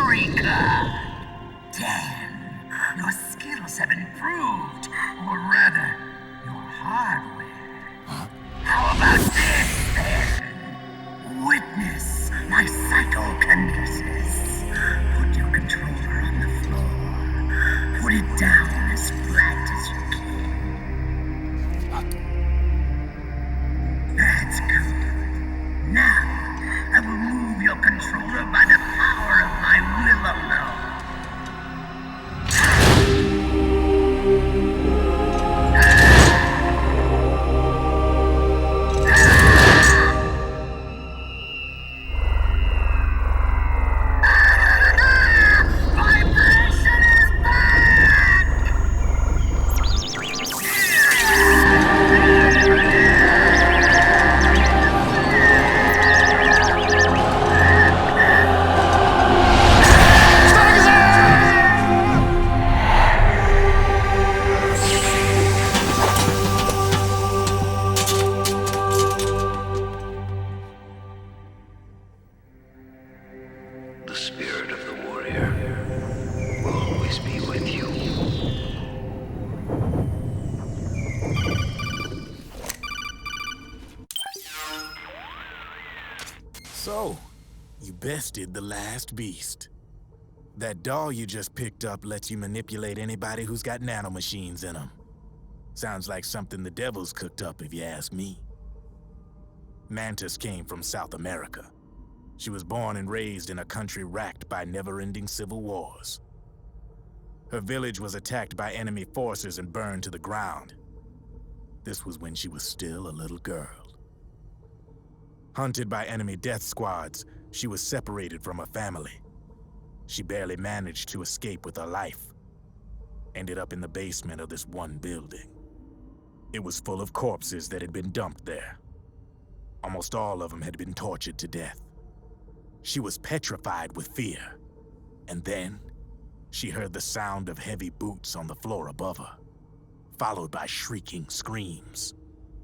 memory card. Damn, your skills have improved, or rather, your hardware. How about this, then? Witness my psychokinesis. Put your controller on the floor. Put it down as flat as you can. That's good. Now, I will move your controller by the power of my will alone. The spirit of the warrior will always be with you. So, you bested the last beast. That doll you just picked up lets you manipulate anybody who's got nanomachines in them. Sounds like something the devil's cooked up, if you ask me. Mantis came from South America. She was born and raised in a country racked by never-ending civil wars. Her village was attacked by enemy forces and burned to the ground. This was when she was still a little girl. Hunted by enemy death squads, she was separated from her family. She barely managed to escape with her life. Ended up in the basement of this one building. It was full of corpses that had been dumped there. Almost all of them had been tortured to death. She was petrified with fear. And then, she heard the sound of heavy boots on the floor above her, followed by shrieking screams.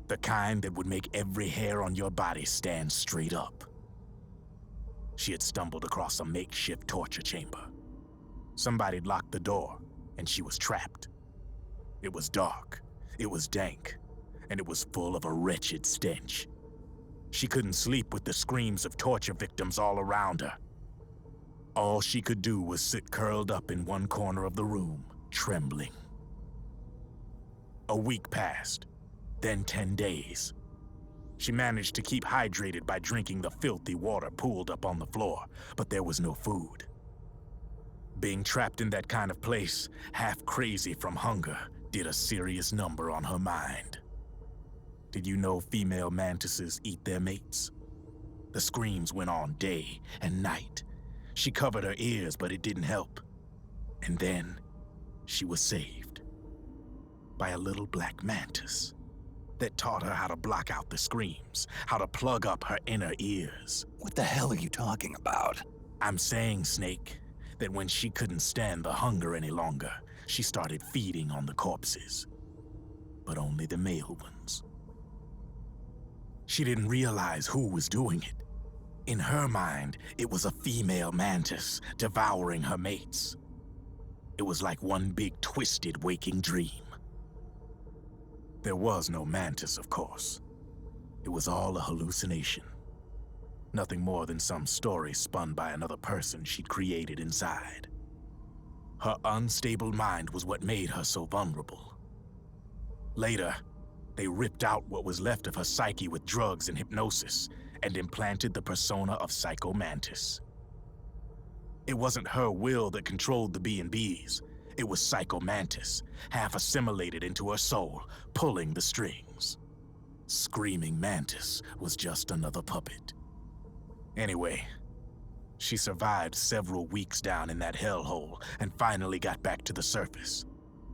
The kind that would make every hair on your body stand straight up. She had stumbled across a makeshift torture chamber. Somebody'd locked the door, and she was trapped. It was dark, it was dank, and it was full of a wretched stench. She couldn't sleep with the screams of torture victims all around her. All she could do was sit curled up in one corner of the room, trembling. A week passed, then 10 days. She managed to keep hydrated by drinking the filthy water pooled up on the floor, but there was no food. Being trapped in that kind of place, half crazy from hunger, did a serious number on her mind. Did you know female mantises eat their mates? The screams went on day and night. She covered her ears, but it didn't help. And then, she was saved by a little black mantis that taught her how to block out the screams, how to plug up her inner ears. What the hell are you talking about? I'm saying, Snake, that when she couldn't stand the hunger any longer, she started feeding on the corpses. But only the male ones. She didn't realize who was doing it. In her mind, it was a female mantis devouring her mates. It was like one big twisted waking dream. There was no mantis, of course. It was all a hallucination. Nothing more than some story spun by another person she'd created inside. Her unstable mind was what made her so vulnerable. Later, they ripped out what was left of her psyche with drugs and hypnosis and implanted the persona of Psycho Mantis. It wasn't her will that controlled the B&Bs. It was Psycho Mantis, half assimilated into her soul, pulling the strings. Screaming Mantis was just another puppet. Anyway, she survived several weeks down in that hellhole and finally got back to the surface.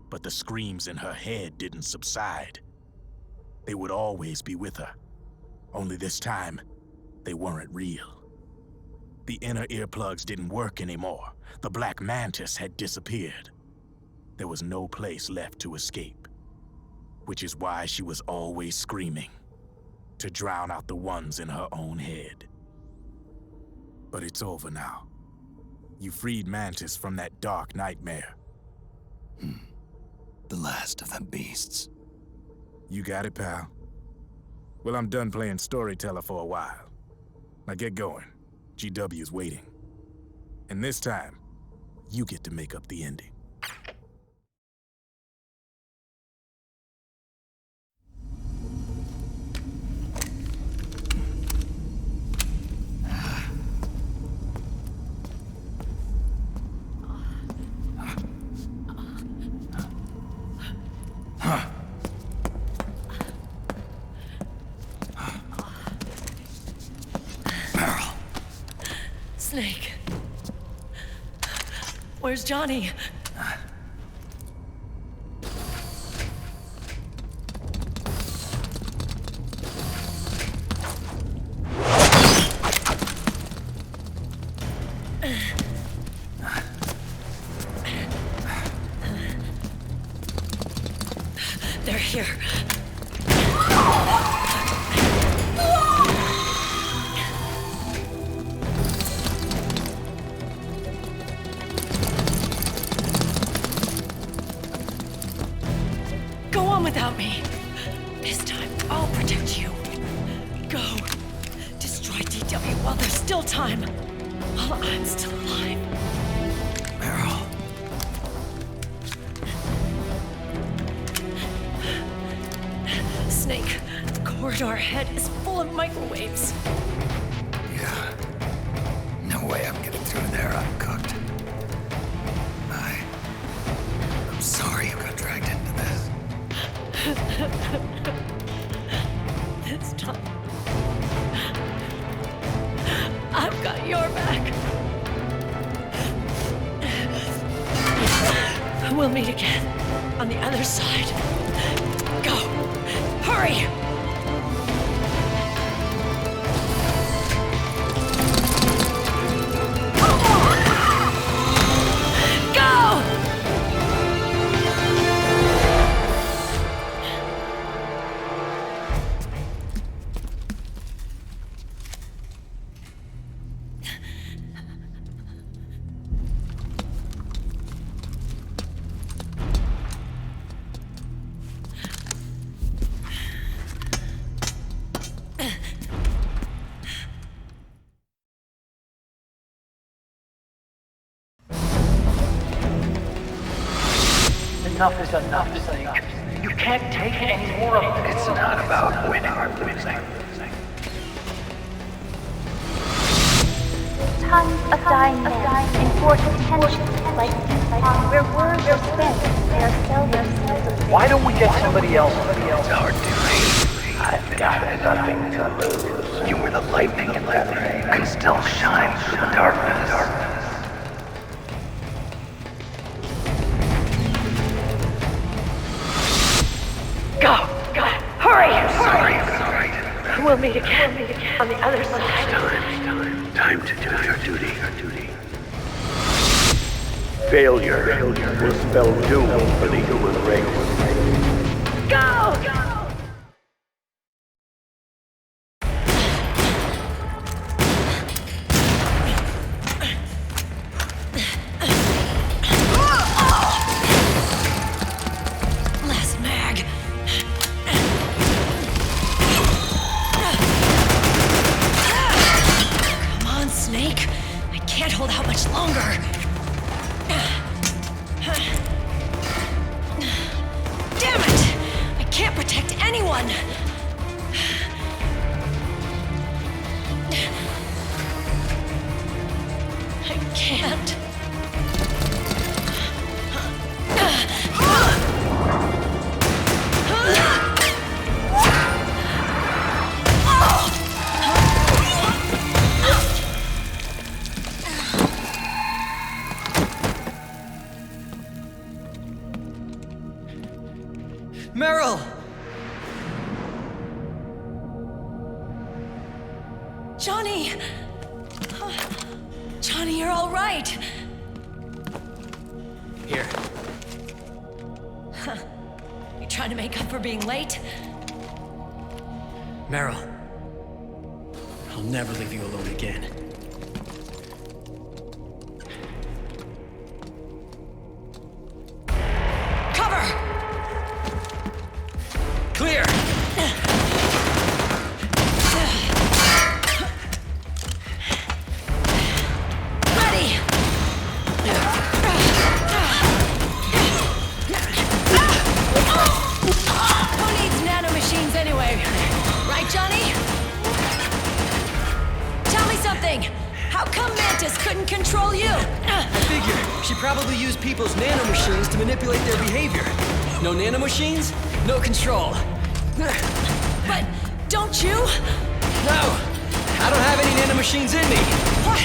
But the screams in her head didn't subside. They would always be with her. Only this time, they weren't real. The inner earplugs didn't work anymore. The black mantis had disappeared. There was no place left to escape. Which is why she was always screaming, to drown out the ones in her own head. But it's over now. You freed Mantis from that dark nightmare. The last of them beasts. You got it, pal. Well, I'm done playing storyteller for a while. Now get going. GW's waiting. And this time, you get to make up the ending. Snake. Where's Johnny? They're here. Go on without me. This time, I'll protect you. Go. Destroy DW while there's still time. While I'm still alive. Meryl. Snake, the corridor ahead is full of microwaves. Yeah. No way I'm getting through there uncooked. I'm sorry you got dragged into this. This time, I've got your back. We'll meet again on the other side. Go! Hurry! Go! Enough is enough, Snake. You can't take any more of this. It's not about winning or losing. Tons of dying men in important tensions like where words are spent, they are seldom. Why don't we get somebody else? It's our duty. I've got nothing to lose. You were the lightning in that ray. Can still shine through the darkness. Go! Hurry! Sorry. We'll meet again on the other side. Time to do your duty. Failure will spell doom for the human race. Go! Last mag. Come on, Snake. I can't hold out much longer. Damn it! I can't protect anyone! I can't. Meryl! Johnny! Johnny, you're all right. Here. You trying to make up for being late? Meryl. I'll never leave you alone again. control you. I figure she probably used people's nanomachines to manipulate their behavior. No nanomachines, no control. But don't you? No, I don't have any nanomachines in me. What?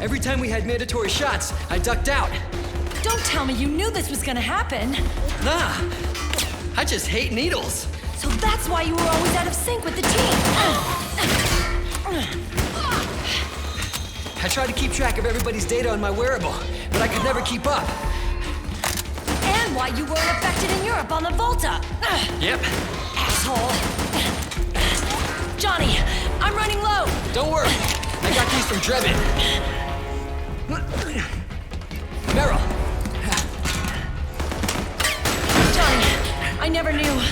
Every time we had mandatory shots, I ducked out. Don't tell me you knew this was gonna happen. Nah, I just hate needles. So that's why you were always out of sync with the team. I tried to keep track of everybody's data on my wearable, but I could never keep up. And why you weren't affected in Europe on the Volta. Yep. Asshole. Johnny, I'm running low. Don't worry, I got these from Drebin. Meryl. Johnny, I never knew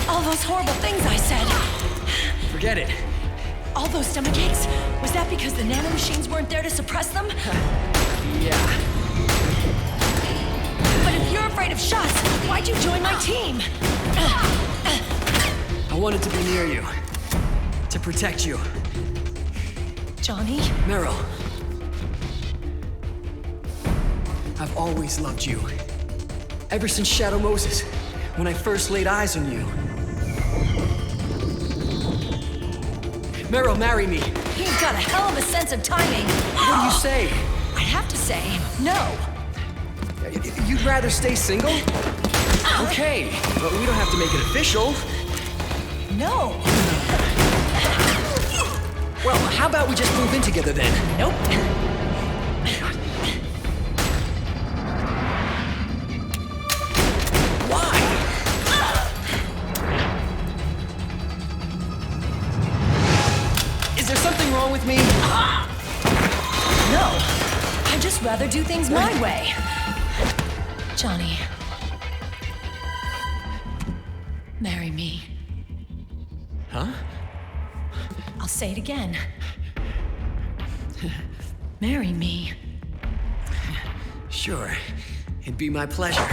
all those horrible things I said. Forget it. All those stomach aches? Was that because the nanomachines weren't there to suppress them? Yeah. But if you're afraid of shots, why'd you join my team? I wanted to be near you. To protect you. Johnny? Meryl. I've always loved you. Ever since Shadow Moses, when I first laid eyes on you. Meryl, marry me. You've got a hell of a sense of timing. What do you say? I'd have to say no. You'd rather stay single? Okay, but we don't have to make it official. No. Well, how about we just move in together then? Nope. Why? Is there something wrong with me? No. I'd just rather do things my way. Johnny. Marry me. Huh? I'll say it again. Marry me. Sure. It'd be my pleasure.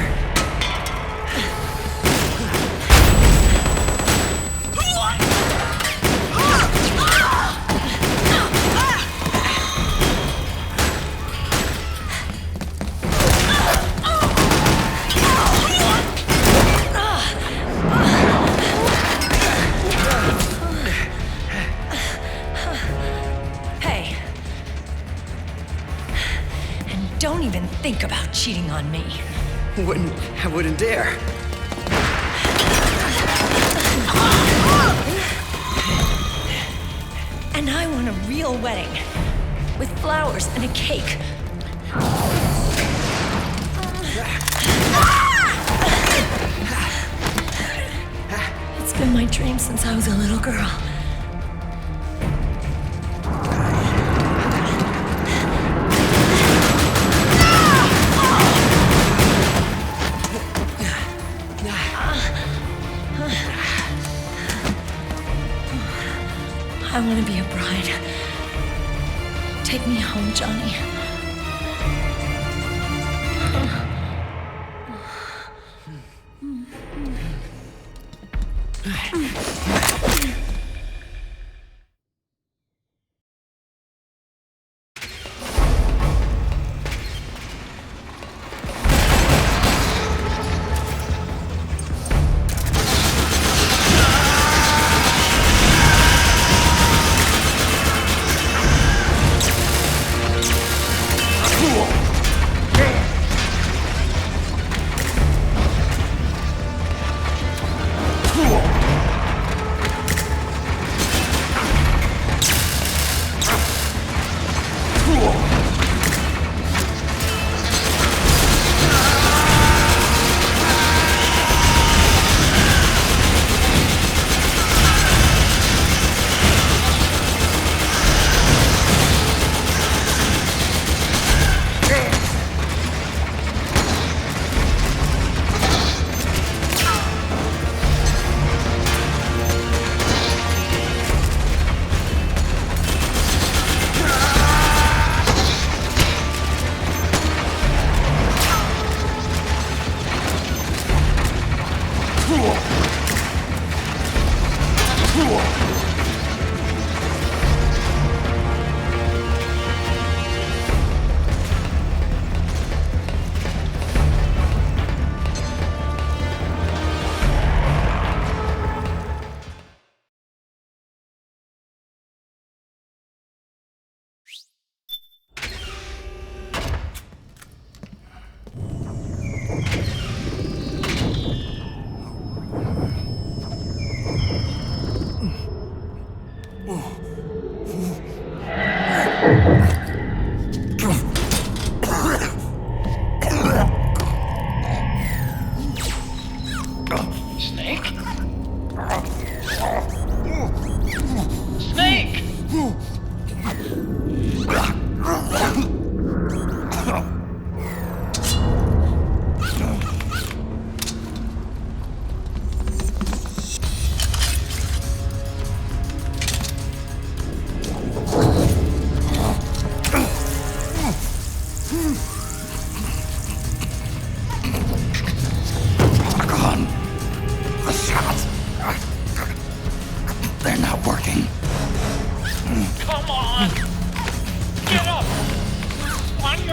Hey. And don't even think about cheating on me. I wouldn't dare. And I want a real wedding. With flowers and a cake. It's been my dream since I was a little girl. I want to be a bride. Take me home, Johnny.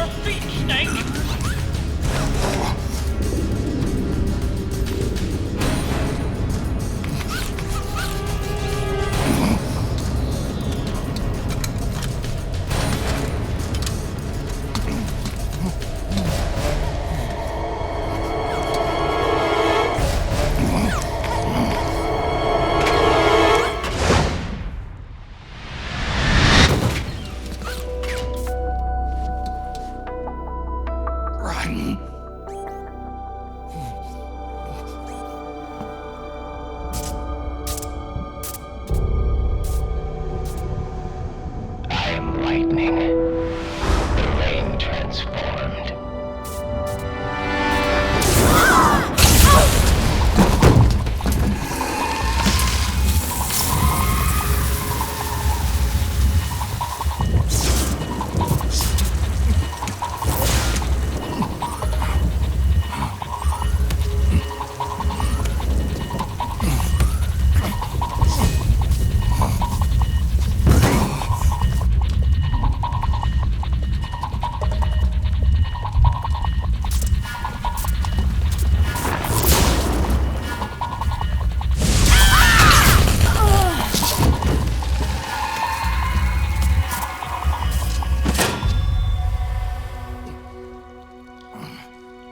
your feet, Snake! I am lightning. The rain transformed.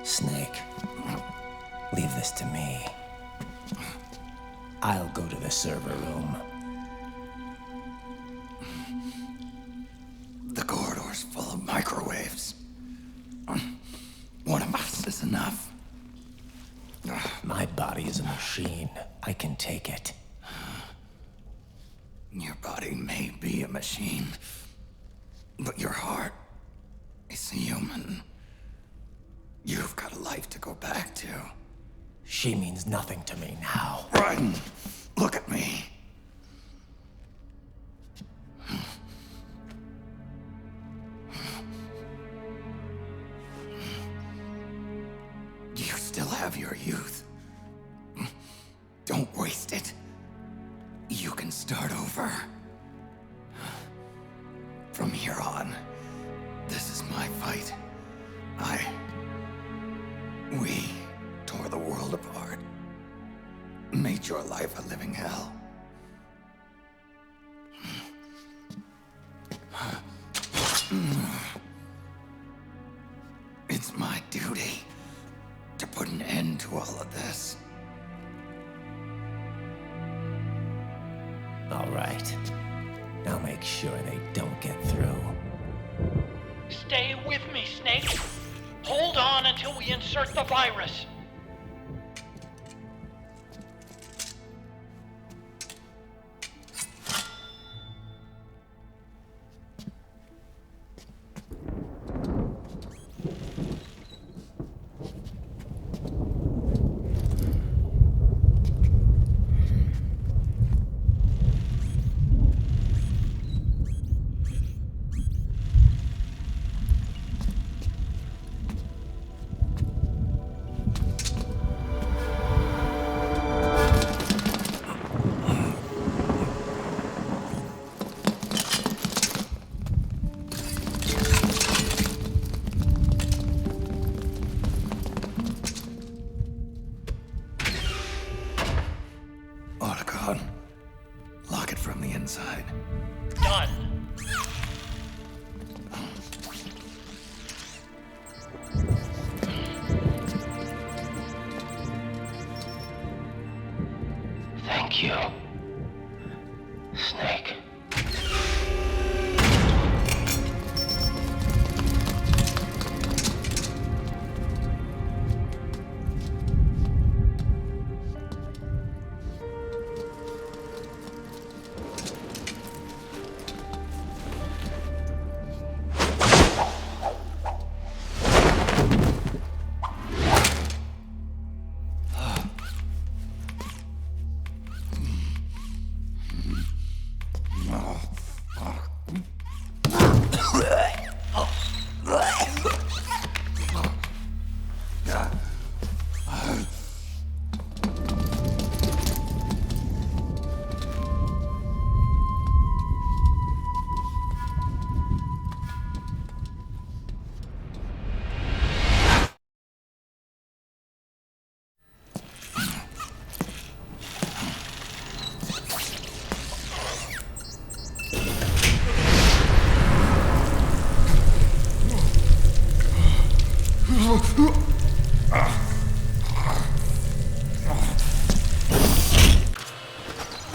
Snake, leave this to me. I'll go to the server room. The corridor's full of microwaves. One of us is enough. My body is a machine. I can take it. Your body may be a machine, but your heart is human. You've got a life to go back to. She means nothing to me now. Raiden, look at me. You still have your youth. Don't waste it. You can start over. From here on, this is my fight. We tore the world apart. Made your life a living hell. It's my duty to put an end to all of this. All right. I'll make sure they don't get through. Stay with me, Snake. Hold on until we insert the virus.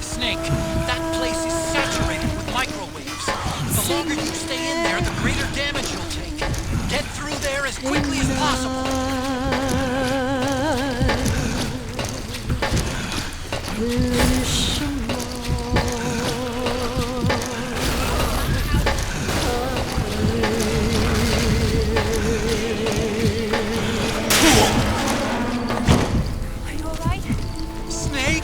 Snake, that place is saturated with microwaves. The longer you stay in there, the greater damage you'll take. Get through there as quickly as possible. Are you alright? Snake!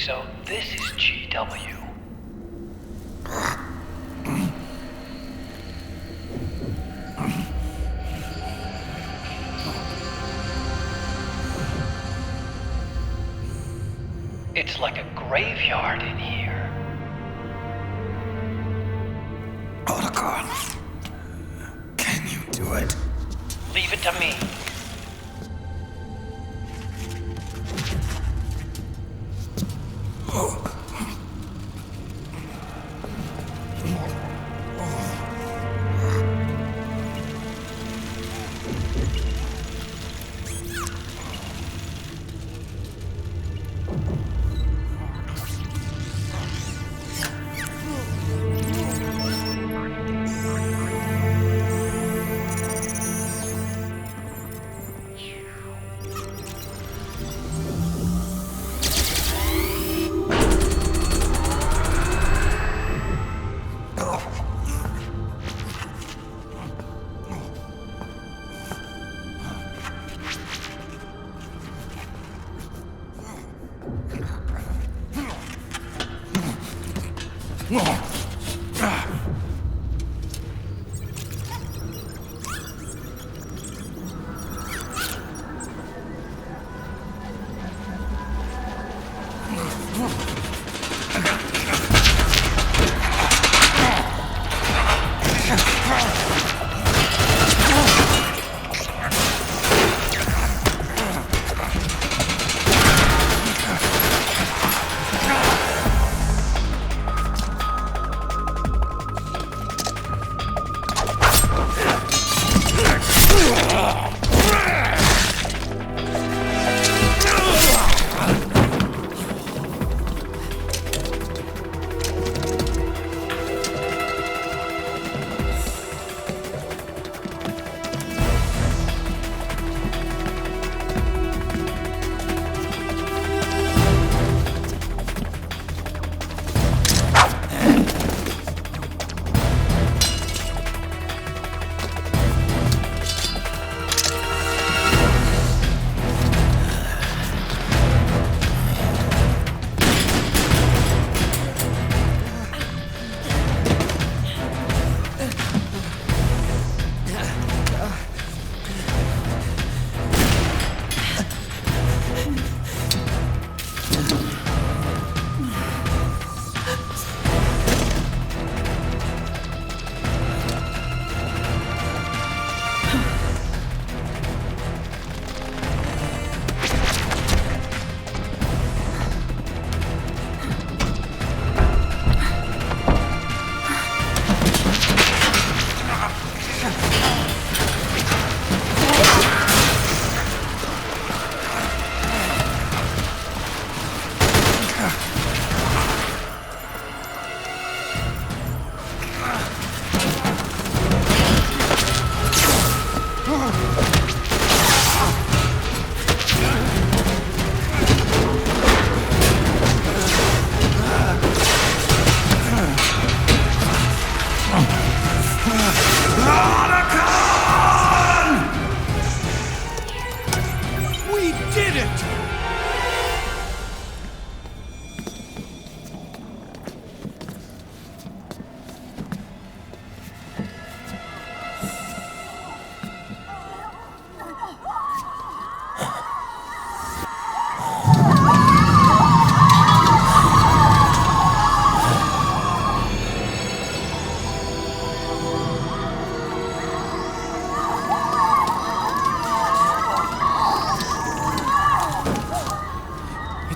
So this is GW. It's like a graveyard in here. Otacon, can you do it? Leave it to me.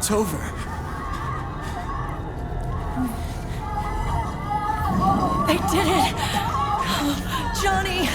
It's over. They did it! Oh, Johnny!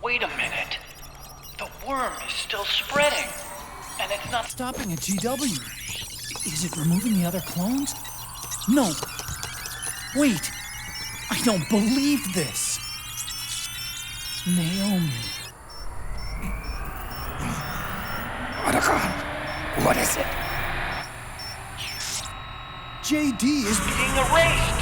Wait a minute. The worm is still spreading. And it's not stopping at GW. Is it removing the other clones? No. Wait. I don't believe this. Naomi. What is it? JD is being erased.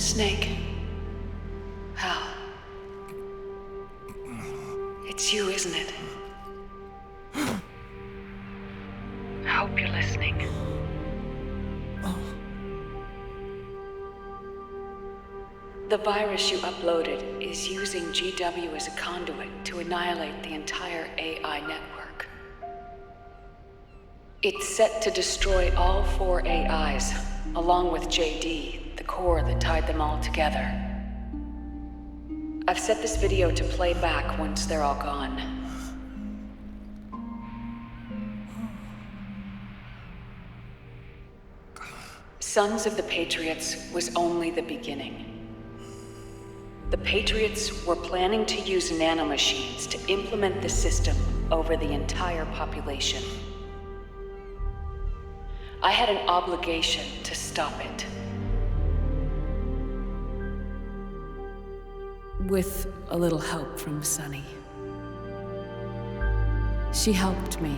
Snake. Hal. It's you, isn't it? I hope you're listening. The virus you uploaded is using GW as a conduit to annihilate the entire AI network. It's set to destroy all 4 AIs, along with JD, the core that tied them all together. I've set this video to play back once they're all gone. Sons of the Patriots was only the beginning. The Patriots were planning to use nanomachines to implement the system over the entire population. I had an obligation to stop it. With a little help from Sunny. She helped me